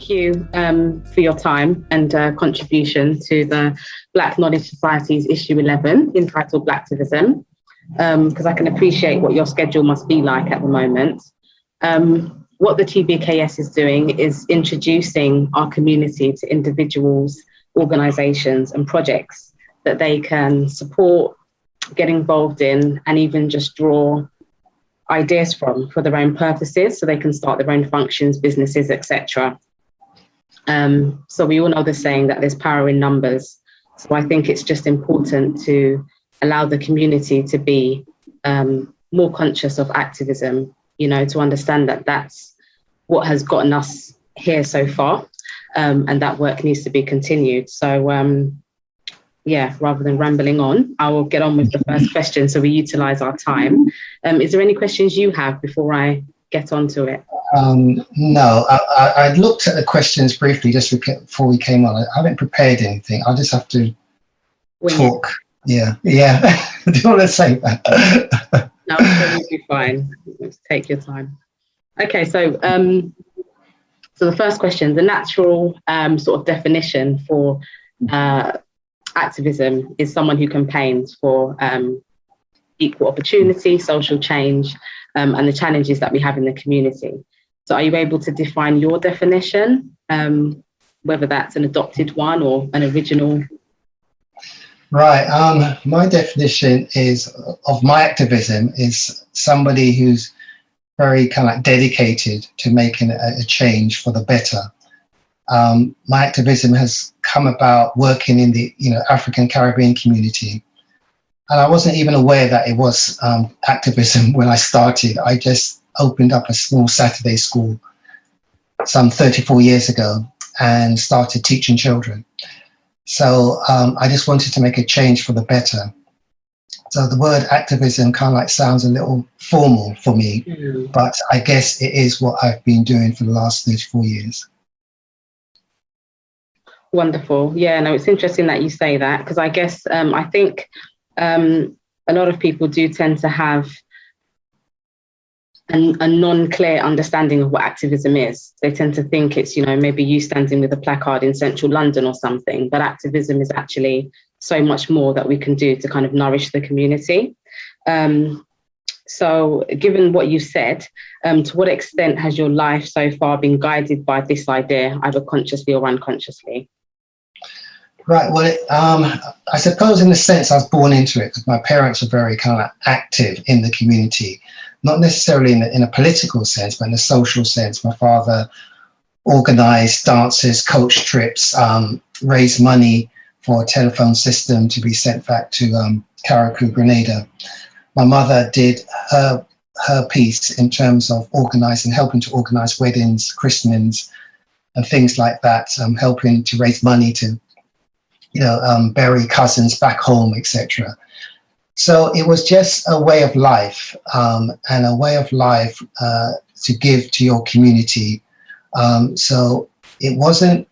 thank you for your time and contribution to the Black Knowledge Society's issue 11 entitled Blaktivism, because I can appreciate what your schedule must be like at the moment. What the TBKS is doing is introducing our community to individuals, organisations and projects that they can support, get involved in, and even just draw ideas from for their own purposes, so they can start their own functions, businesses, etc. So we all know the saying that there's power in numbers. So I think it's just important to allow the community to be more conscious of activism, you know, to understand that that's what has gotten us here so far, and that work needs to be continued. So yeah, rather than rambling on, I will get on with the first question so we utilise our time. Is there any questions you have before I get onto it? No, I looked at the questions briefly just before we came on. I haven't prepared anything. I'll just have to talk. Yeah. Do you want to say that? No, it's totally fine. Let's take your time. Okay, so the first question, the natural sort of definition for activism is someone who campaigns for equal opportunity, social change, and the challenges that we have in the community. So are you able to define your definition, whether that's an adopted one or an original? Right. My definition of my activism is somebody who's very kind of dedicated to making a change for the better. My activism has come about working in the African Caribbean community. And I wasn't even aware that it was activism when I started. I just opened up a small Saturday school some 34 years ago and started teaching children. So I just wanted to make a change for the better. So the word activism kind of like sounds a little formal for me, but I guess it is what I've been doing for the last 34 years. Wonderful. Yeah, no, it's interesting that you say that, because I guess I think a lot of people do tend to have a non-clear understanding of what activism is. They tend to think it's, maybe you standing with a placard in central London or something, but activism is actually so much more that we can do to kind of nourish the community. So given what you said, to what extent has your life so far been guided by this idea, either consciously or unconsciously? Right, well, I suppose in a sense I was born into it, because my parents were very kind of active in the community, not necessarily in a political sense, but in a social sense. My father organised dances, coached trips, raised money for a telephone system to be sent back to Carriacou, Grenada. My mother did her piece in terms of helping to organise weddings, christenings, and things like that, helping to raise money to bury cousins back home, etc. So it was just a way of life, and a way of life to give to your community. So it wasn't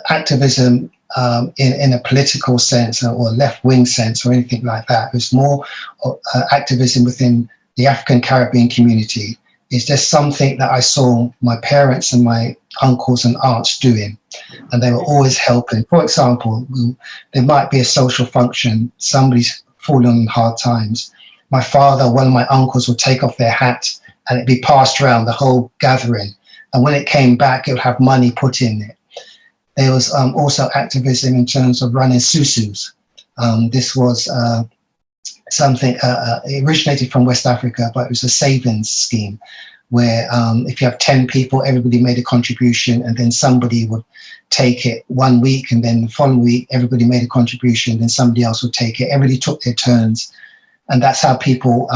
activism in a political sense or left-wing sense or anything like that. It was more activism within the African Caribbean community. It's just something that I saw my parents and my uncles and aunts doing, and they were always helping. For example, there might be a social function, somebody's fallen on hard times. My father, one of my uncles would take off their hat and it'd be passed around the whole gathering. And when it came back, it would have money put in it. There was also activism in terms of running susus. This was something, it originated from West Africa, but it was a savings scheme where if you have 10 people, everybody made a contribution, and then somebody would take it 1 week, and then the following week, everybody made a contribution, then somebody else would take it. Everybody took their turns. And that's how people,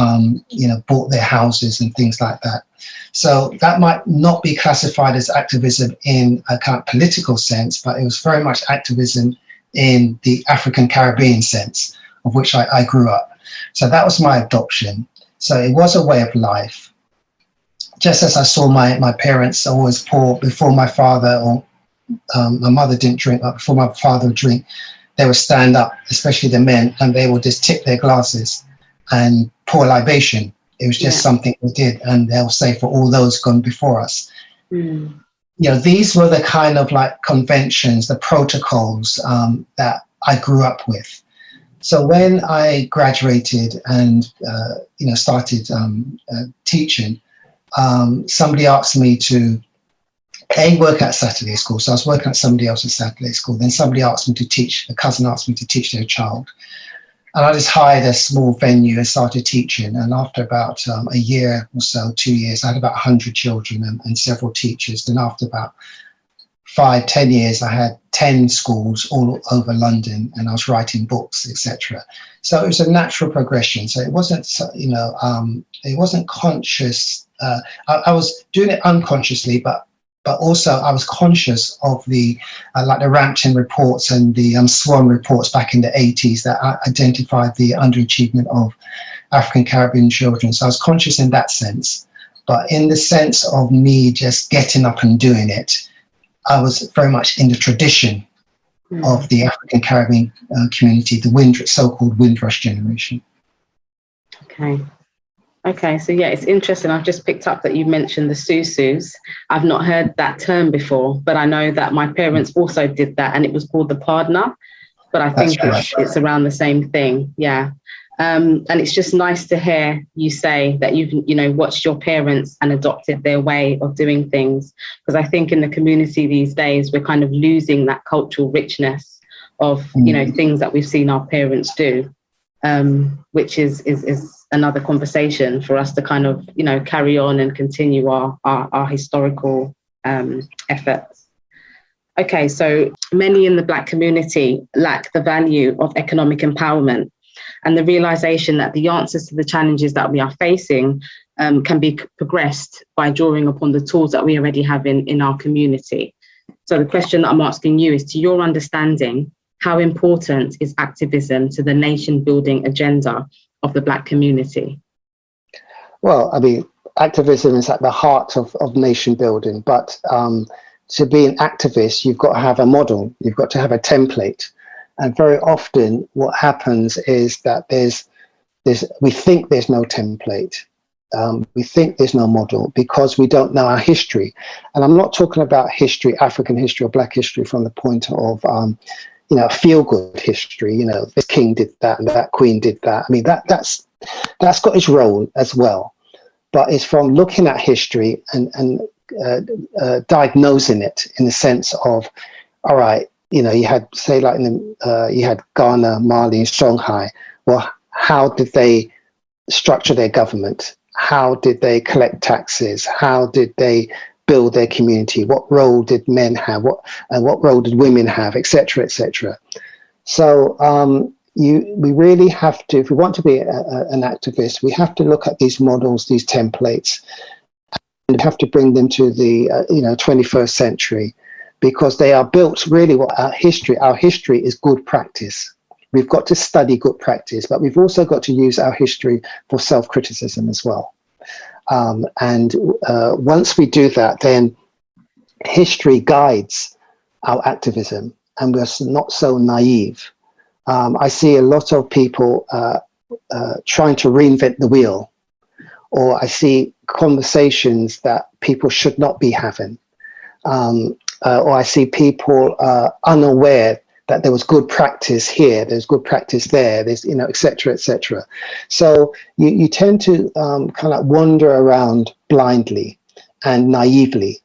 bought their houses and things like that. So that might not be classified as activism in a kind of political sense, but it was very much activism in the African Caribbean sense, of which I grew up. So that was my adoption. So it was a way of life. Just as I saw my parents always pour before my father, or my mother didn't drink, but before my father would drink, they would stand up, especially the men, and they would just tip their glasses and pour libation. It was just something we did, and they'll say for all those gone before us. these were the kind of like conventions, the protocols that I grew up with. So when I graduated and started teaching, somebody asked me to work at Saturday school. So I was working at somebody else's Saturday school. Then somebody asked me to teach. A cousin asked me to teach their child, and I just hired a small venue and started teaching. And after about a year or so, 2 years, I had about 100 children and several teachers. Then after about 5-10 years, I had 10 schools all over London, and I was writing books, etc. So it was a natural progression. So it wasn't, it wasn't conscious. I was doing it unconsciously, but also I was conscious of the like the Rampton reports and the Swan reports back in the 80s that identified the underachievement of African Caribbean children. So I was conscious in that sense, but in the sense of me just getting up and doing it, I was very much in the tradition of the African Caribbean community, the so-called Windrush generation. Okay, so yeah, it's interesting. I've just picked up that you mentioned the Susus. I've not heard that term before, but I know that my parents also did that, and it was called the Pardner. But I think it's around the same thing. Yeah. And it's just nice to hear you say that you've watched your parents and adopted their way of doing things, because I think in the community these days we're kind of losing that cultural richness of things that we've seen our parents do, which is another conversation for us to kind of carry on and continue our historical efforts. Okay, so many in the Black community lack the value of economic empowerment and the realization that the answers to the challenges that we are facing can be progressed by drawing upon the tools that we already have in our community. So the question that I'm asking you is, to your understanding, how important is activism to the nation building agenda of the Black community? Well, I mean, activism is at the heart of nation building, but to be an activist, you've got to have a model, you've got to have a template. And very often what happens is that we think there's no template. We think there's no model because we don't know our history. And I'm not talking about history, African history or Black history from the point of, feel-good history. This king did that and that queen did that. I mean, that's got its role as well. But it's from looking at history and diagnosing it in the sense of, all right, you had, say, like you had Ghana, Mali, and Songhai. Well, how did they structure their government? How did they collect taxes? How did they build their community? What role did men have? What role did women have, etc., etc. So we really have to, if we want to be an activist, we have to look at these models, these templates, and have to bring them to the 21st century, because they are built really what our history is good practice. We've got to study good practice, but we've also got to use our history for self-criticism as well. And once we do that, then history guides our activism, and we're not so naive. I see a lot of people trying to reinvent the wheel, or I see conversations that people should not be having. Or I see people unaware that there was good practice here, there's good practice there, there's, et cetera, et cetera. So you tend to kind of wander around blindly and naively.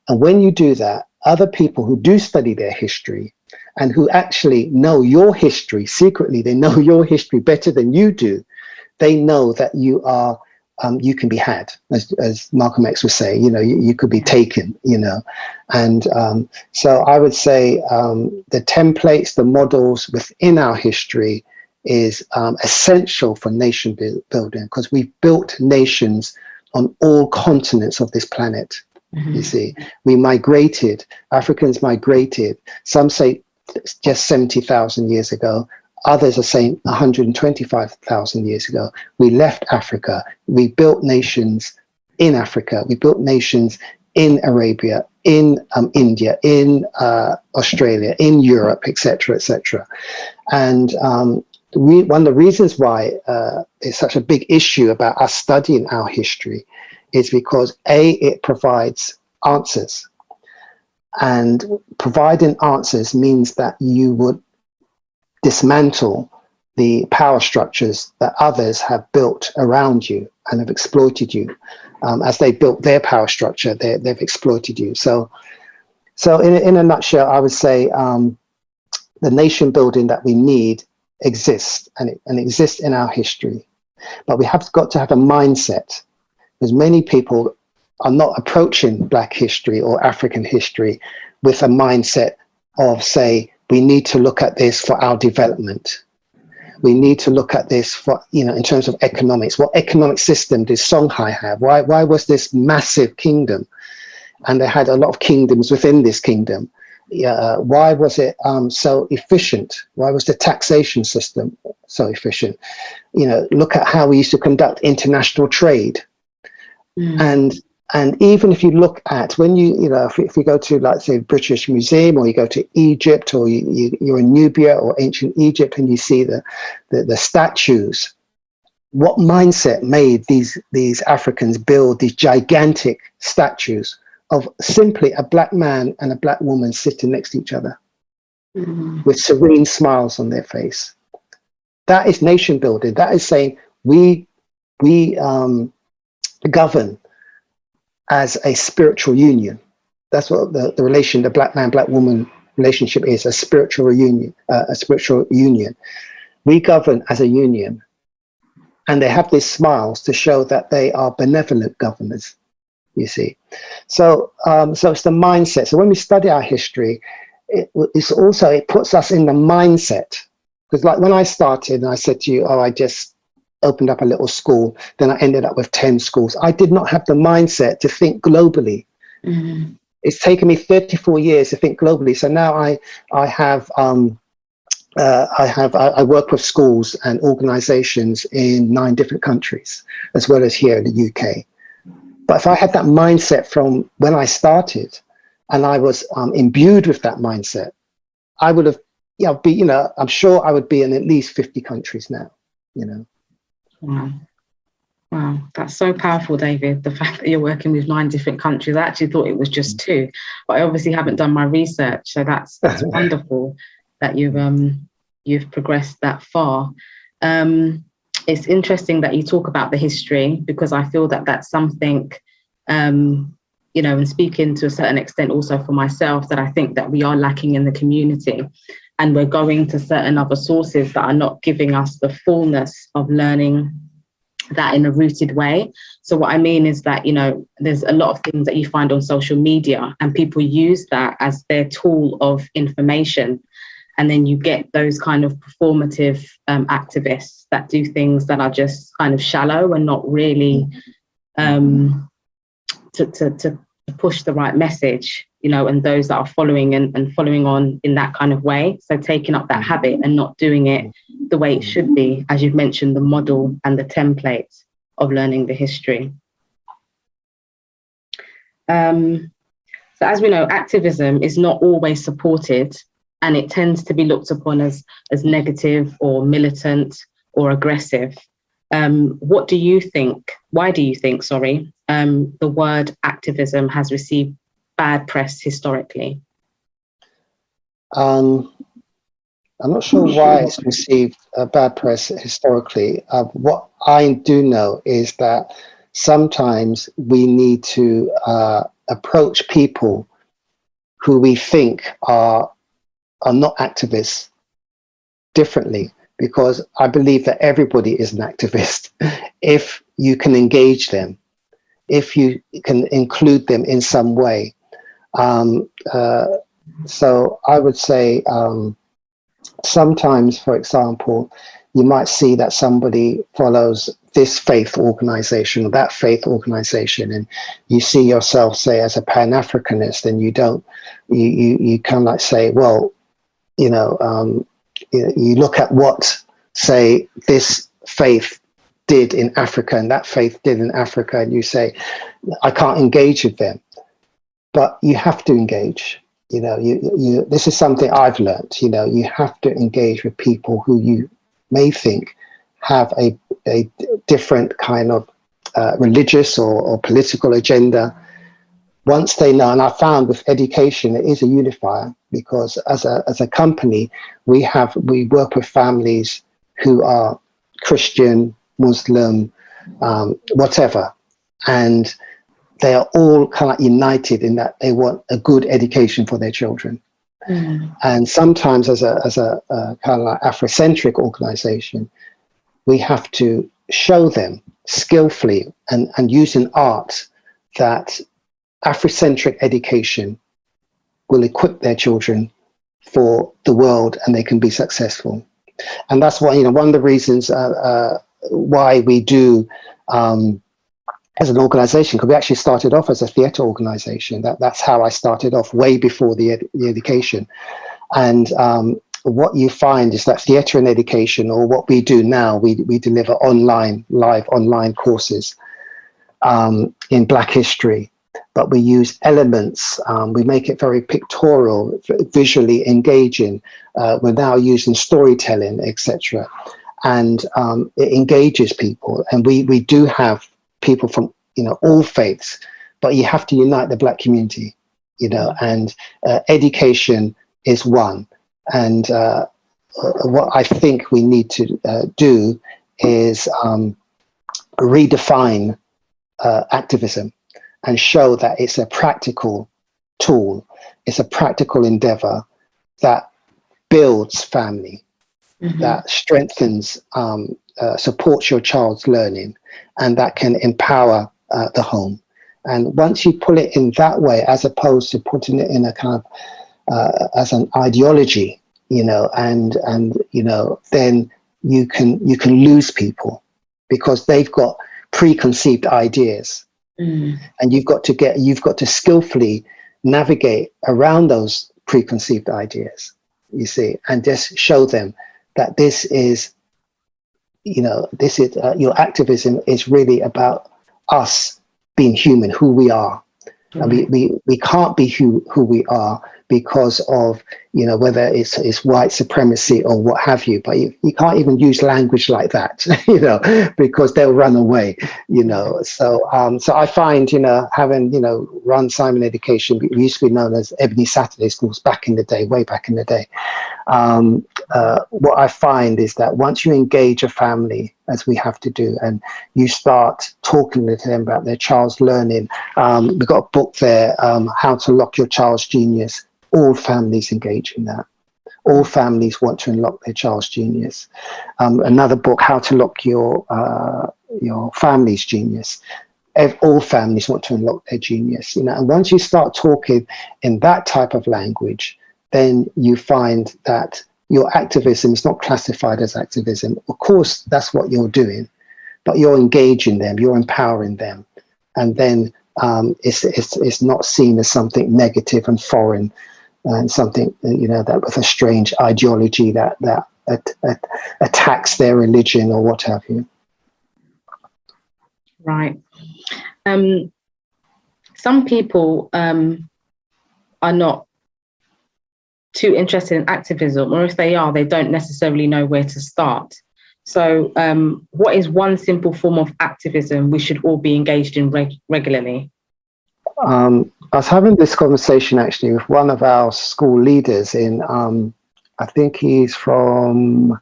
And when you do that, other people who do study their history and who actually know your history, secretly, they know your history better than you do, they know that you are you can be had, as Malcolm X would say, you could be taken, And so I would say the templates, the models within our history is essential for nation building, because we've built nations on all continents of this planet. Mm-hmm. You see, Africans migrated, some say just 70,000 years ago. Others are saying 125,000 years ago. We left Africa. We built nations in Africa. We built nations in Arabia, in India, in Australia, in Europe, etc., etc. And one of the reasons why it's such a big issue about us studying our history is because, A, it provides answers. And providing answers means that you would dismantle the power structures that others have built around you and have exploited you. As they built their power structure, they've exploited you. So in a nutshell, I would say the nation building that we need exists, and it exists in our history. But we have got to have a mindset, because many people are not approaching Black history or African history with a mindset of, say, we need to look at this for our development. We need to look at this for, in terms of economics. What economic system did Songhai have? Why was this massive kingdom? And they had a lot of kingdoms within this kingdom. Why was it so efficient? Why was the taxation system so efficient? Look at how we used to conduct international trade. And even if you look at when if you go to, like, say, British Museum, or you go to Egypt, or you're in Nubia or ancient Egypt, and you see the statues, what mindset made these Africans build these gigantic statues of simply a Black man and a Black woman sitting next to each other with serene smiles on their face? That is nation building. That is saying we govern as a spiritual union. That's what the relation, the Black man, Black woman relationship is, a spiritual union, We govern as a union, and they have these smiles to show that they are benevolent governors, you see. So it's the mindset. So when we study our history, it puts us in the mindset. Because, like, when I started and I said to you, I just opened up a little school, then I ended up with 10 schools. I did not have the mindset to think globally. It's taken me 34 years to think globally. So now I work with schools and organizations in 9 different countries, as well as here in the UK. But if I had that mindset from when I started, and I was imbued with that mindset, I would have, I'm sure I would be in at least 50 countries now, Wow, that's so powerful, David. The fact that you're working with 9 different countries. I actually thought it was just 2, but I obviously haven't done my research. So that's wonderful that you've progressed that far. It's interesting that you talk about the history, because I feel that that's something, and speaking to a certain extent also for myself, that I think that we are lacking in the community, and we're going to certain other sources that are not giving us the fullness of learning that in a rooted way. So what I mean is that, there's a lot of things that you find on social media, and people use that as their tool of information. And then you get those kind of performative activists that do things that are just kind of shallow and not really to push the right message, and those that are following and following on in that kind of way. So taking up that habit and not doing it the way it should be, as you've mentioned, the model and the template of learning the history. So as we know, activism is not always supported, and it tends to be looked upon as negative or militant or aggressive. Why do you think, the word activism has received bad press historically? I'm not sure why it's received bad press historically. What I do know is that sometimes we need to approach people who we think are not activists differently, because I believe that everybody is an activist if you can engage them, if you can include them in some way. So I would say sometimes, for example, you might see that somebody follows this faith organization or that faith organization, and you see yourself, say, as a Pan-Africanist, and you kind of like say, well, you look at what, say, this faith did in Africa and that faith did in Africa, and you say, I can't engage with them. But you have to engage. This is something I've learned. You have to engage with people who you may think have a different kind of religious or political agenda, once they know, and I found with education, it is a unifier, because as a company, we work with families who are Christian, Muslim, whatever, and they are all kind of united in that they want a good education for their children. And sometimes as a kind of like Afrocentric organization, we have to show them skillfully and using art that Afrocentric education will equip their children for the world, and they can be successful. And that's why, one of the reasons why we do as an organization, because we actually started off as a theatre organization. That's how I started off, way before the education. And what you find is that theatre and education, or what we do now, we deliver live online courses in Black history, but we use elements, we make it very pictorial, visually engaging. We're now using storytelling, etc. And it engages people. And we do have people from all faiths, but you have to unite the Black community, and education is one. And what I think we need to do is redefine activism and show that it's a practical tool, it's a practical endeavor that builds family, that strengthens, supports your child's learning, and that can empower the home. And once you pull it in that way, as opposed to putting it in a kind of as an ideology, and then you can lose people, because they've got preconceived ideas, and you've got to skillfully navigate around those preconceived ideas, you see, and just show them that this is your activism is really about us being human, who we are. And we can't be who we are because of, whether it's white supremacy or what have you, but you can't even use language like that, because they'll run away, So I find, having, run Simon Education, we used to be known as Ebony Saturday Schools back in the day, way back in the day. What I find is that once you engage a family, as we have to do, and you start talking to them about their child's learning, we've got a book there, How to Lock Your Child's Genius. All families engage in that. All families want to unlock their child's genius. Another book, How to Lock Your Family's Genius. All families want to unlock their genius. And once you start talking in that type of language, then you find that your activism is not classified as activism. Of course, that's what you're doing, but you're engaging them, you're empowering them, and then it's not seen as something negative and foreign, and something that with a strange ideology that attacks their religion or what have you. Right. Some people are not too interested in activism, or if they are, they don't necessarily know where to start. So what is one simple form of activism we should all be engaged in regularly? I was having this conversation actually with one of our school leaders in, I think he's from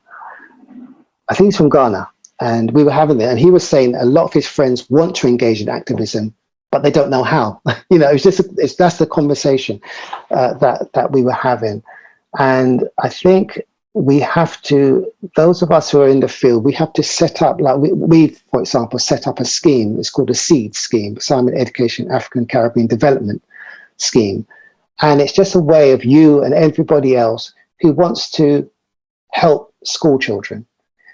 Ghana, and we were having it, and he was saying a lot of his friends want to engage in activism, but they don't know how. That's the conversation that we were having. And I think we have to, those of us who are in the field, we have to set up, like we for example, set up a scheme. It's called a SEED scheme, Simon Education African Caribbean Development Scheme. And it's just a way of you and everybody else who wants to help school children,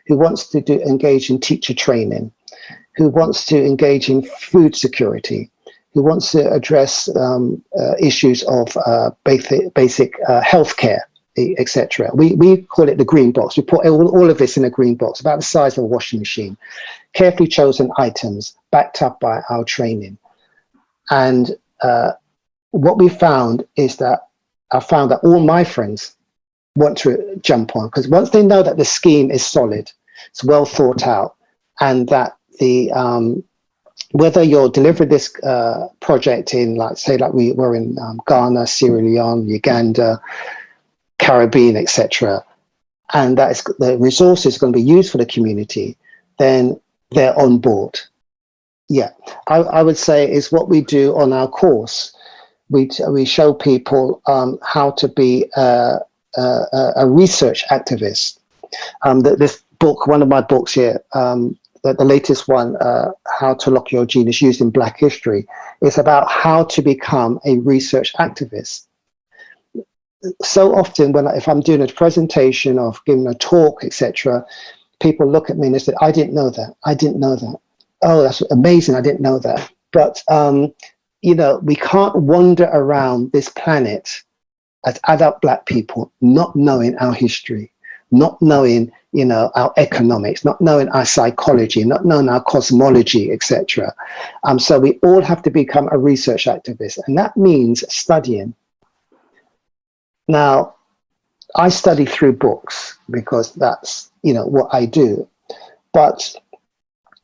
who wants to engage in teacher training, who wants to engage in food security, who wants to address issues of basic healthcare, etc. We call it the green box. We put all of this in a green box, about the size of a washing machine, carefully chosen items backed up by our training. And what we found is that I found that all my friends want to jump on, because once they know that the scheme is solid, it's well thought out, and that the whether you're delivering this project in, like, say, like we were in Ghana, Sierra Leone, Uganda, Caribbean, etc., and that is, the resources are going to be used for the community, then they're on board. Yeah, I would say is what we do on our course. We show people how to be a research activist. This book, one of my books here, the latest one, How to Lock Your Genius, used in Black history, is about how to become a research activist. So often, if I'm doing a presentation or giving a talk, etc., people look at me and they say, "I didn't know that. I didn't know that. Oh, that's amazing. I didn't know that." But we can't wander around this planet as adult Black people, not knowing our history, not knowing, our economics, not knowing our psychology, not knowing our cosmology, etc. So we all have to become a research activist, and that means studying. Now, I study through books because that's, what I do. But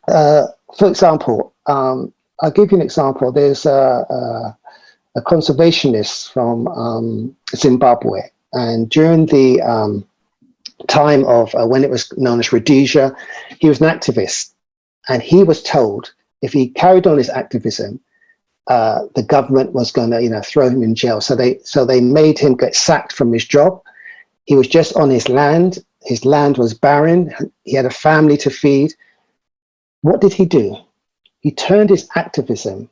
for example, I'll give you an example. There's a conservationist from Zimbabwe, and during the time of when it was known as Rhodesia, he was an activist, and he was told if he carried on his activism, the government was going to, throw him in jail. So they made him get sacked from his job. He was just on his land. His land was barren. He had a family to feed. What did he do? He turned his activism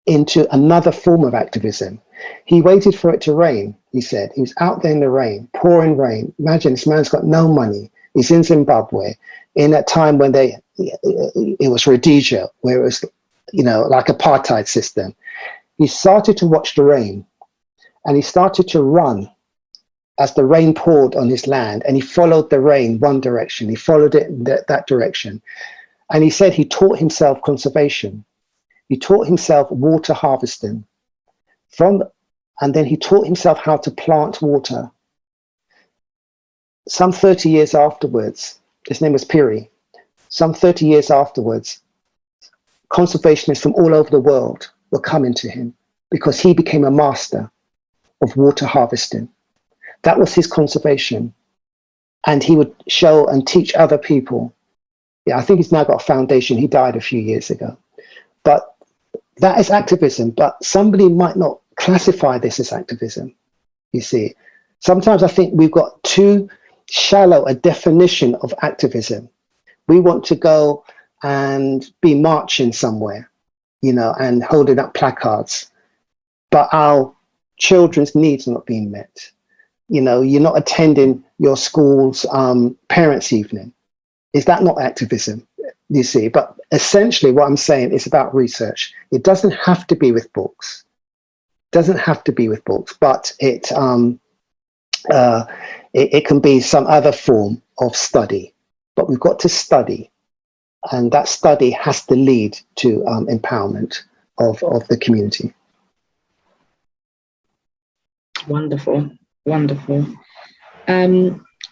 into another form of activism. He waited for it to rain, he said. He was out there in the rain, pouring rain. Imagine, this man's got no money. He's in Zimbabwe in a time when it was Rhodesia, where it was, like apartheid system. He started to watch the rain, and he started to run as the rain poured on his land, and he followed the rain one direction. He followed it in that direction. And he said he taught himself conservation. He taught himself water harvesting. And then he taught himself how to plant water. Some 30 years afterwards, his name was Piri. Some 30 years afterwards, conservationists from all over the world were coming to him because he became a master of water harvesting. That was his conservation. And he would show and teach other people. Yeah, I think he's now got a foundation. He died a few years ago. But that is activism. But somebody might not classify this as activism, you see. Sometimes I think we've got too shallow a definition of activism. We want to go and be marching somewhere, and holding up placards. But our children's needs are not being met. You're not attending your school's parents' evening. Is that not activism? You see, but essentially what I'm saying is about research. It doesn't have to be with books. Doesn't have to be with books, but it can be some other form of study. But we've got to study, and that study has to lead to empowerment of the community. Wonderful, wonderful.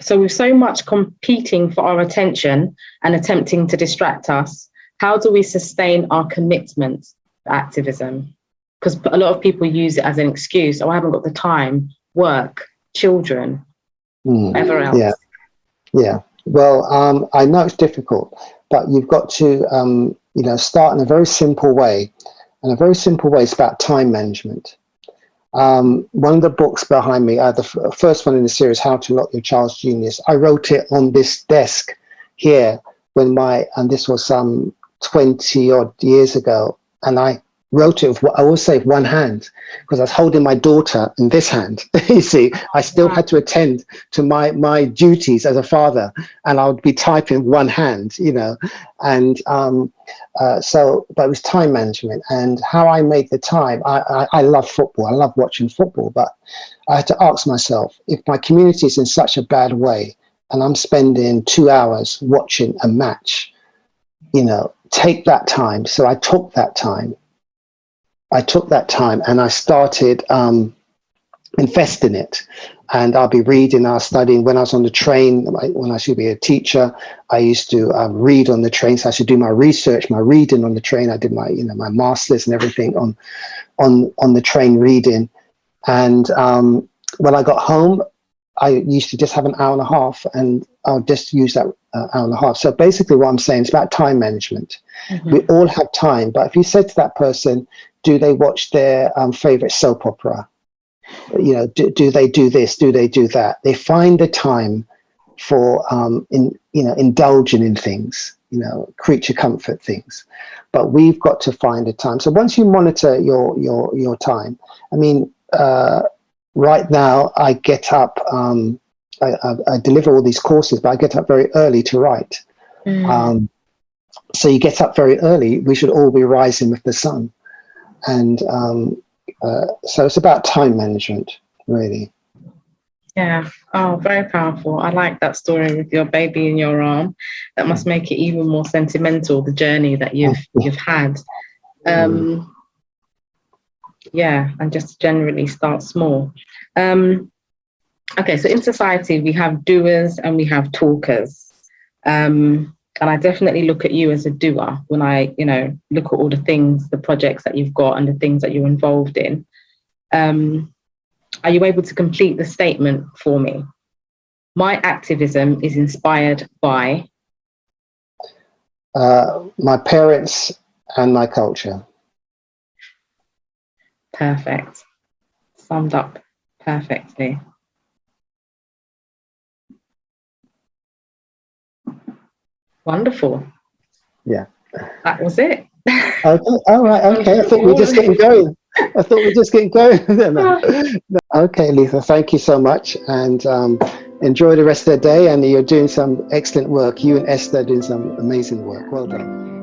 So with so much competing for our attention and attempting to distract us, how do we sustain our commitment to activism? Because a lot of people use it as an excuse. Oh, I haven't got the time, work, children, whatever else. Yeah. Well, I know it's difficult, but you've got to, start in a very simple way. And a very simple way is about time management. One of the books behind me, the first one in the series, How to Lock Your Child's Genius, I wrote it on this desk here and this was some 20 odd years ago. And I wrote it with, I always say, one hand, because I was holding my daughter in this hand. You see, I still had to attend to my duties as a father, and I would be typing one hand, and but it was time management and how I made the time. I love football. I love watching football, but I had to ask myself, if my community is in such a bad way and I'm spending 2 hours watching a match, take that time. So I took that time. And I started investing it. and I'll be reading, I'll studying. When I was on the train, when I should be a teacher, I used to read on the train. So I should do my research, my reading on the train. I did my, my masters and everything on the train reading. And when I got home, I used to just have an hour and a half, and I'll just use that hour and a half. So basically what I'm saying is about time management. Mm-hmm. We all have time, but if you said to that person, do they watch their favorite soap opera? Do they do this? Do they do that? They find the time for indulging in things, creature comfort things. But we've got to find a time. So once you monitor your time, I mean, right now I get up. I deliver all these courses, but I get up very early to write. Mm. So you get up very early. We should all be rising with the sun, and so it's about time management, really. Yeah. Oh, very powerful. I like that story with your baby in your arm. That must make it even more sentimental, the journey that you've had. Yeah, and just generally start small. Okay, so in society we have doers and we have talkers. And I definitely look at you as a doer when I, look at all the things, the projects that you've got and the things that you're involved in. Are you able to complete the statement for me? My activism is inspired by? My parents and my culture. Perfect. Summed up perfectly. Wonderful. Yeah. That was it. Okay. All right. Okay. I thought we were just getting going. No. Okay, Letha, thank you so much. And enjoy the rest of the day. And you're doing some excellent work. You and Esther are doing some amazing work. Well done.